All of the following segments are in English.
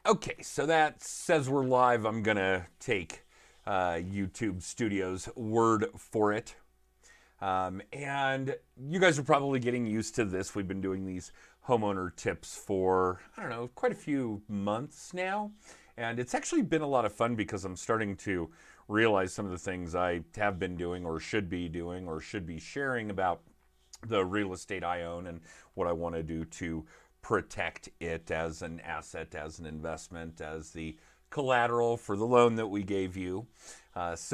Okay, so that says we're live. I'm going to take YouTube Studio's word for it. And you guys are probably getting used to this. We've been doing these homeowner tips for, I don't know, quite a few months now. And it's actually been a lot of fun because I'm starting to realize some of the things I have been doing or should be sharing about the real estate I own and what I want to do to protect it as an asset, as an investment, as the collateral for the loan that we gave you. This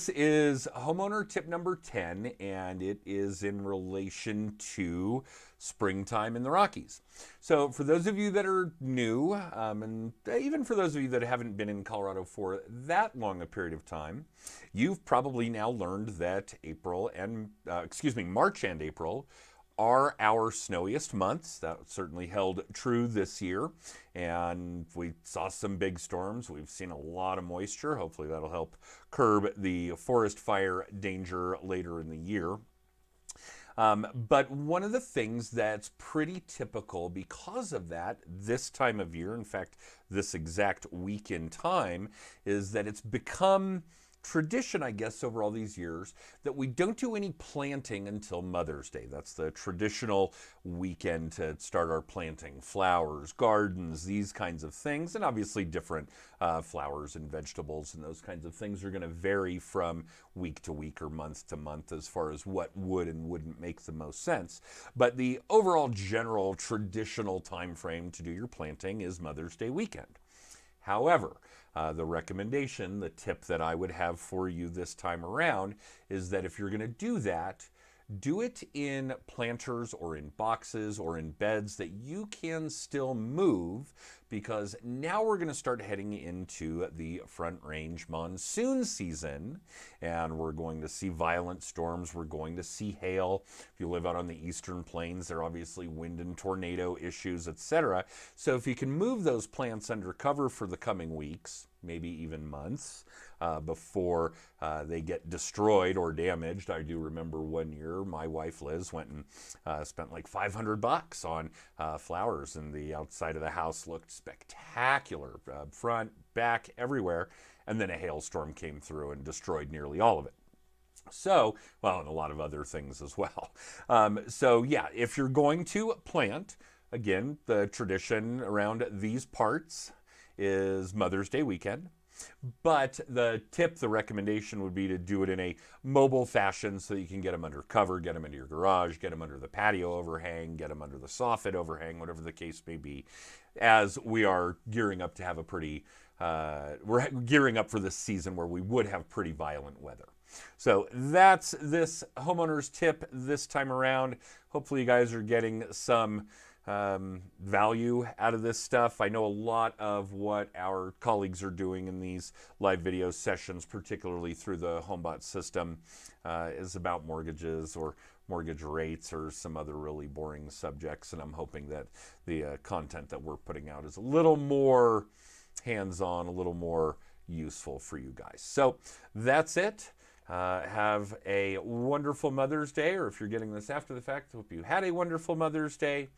is homeowner tip number 10, and it is in relation to springtime in the Rockies. So for those of you that are new, and even for those of you that haven't been in Colorado for that long a period of time, you've probably now learned that March and April are our snowiest months. That certainly held true this year, and we saw some big storms. We've seen a lot of moisture. Hopefully that'll help curb the forest fire danger later in the year. But one of the things that's pretty typical because of that this time of year, in fact, this exact week in time, is that it's become tradition, I guess, over all these years that we don't do any planting until Mother's Day. That's the traditional weekend to start our planting. Flowers, gardens, these kinds of things, and obviously different flowers and vegetables and those kinds of things are going to vary from week to week or month to month as far as what would and wouldn't make the most sense. But the overall general traditional time frame to do your planting is Mother's Day weekend. However, the recommendation, the tip that I would have for you this time around is that if you're going to do that, do it in planters or in boxes or in beds that you can still move, because now we're going to start heading into the Front Range monsoon season, and we're going to see violent storms. We're going to see hail. If you live out on the eastern plains, there are obviously wind and tornado issues, etc. So if you can move those plants under cover for the coming weeks, maybe even months, before they get destroyed or damaged. I do remember one year my wife Liz went and spent like $500 on flowers, and the outside of the house looked spectacular, front, back, everywhere, and then a hailstorm came through and destroyed nearly all of it. So, well, and a lot of other things as well. Yeah, if you're going to plant, again, the tradition around these parts is Mother's Day weekend. But the tip, the recommendation would be to do it in a mobile fashion so that you can get them under cover, get them into your garage, get them under the patio overhang, get them under the soffit overhang, whatever the case may be, as we are gearing up to have we're gearing up for this season where we would have pretty violent weather. So that's this homeowner's tip this time around. Hopefully you guys are getting some value out of this stuff. I know a lot of what our colleagues are doing in these live video sessions, particularly through the HomeBot system, is about mortgages or mortgage rates or some other really boring subjects. And I'm hoping that the content that we're putting out is a little more hands-on, a little more useful for you guys. So that's it. Have a wonderful Mother's Day, or if you're getting this after the fact, hope you had a wonderful Mother's Day.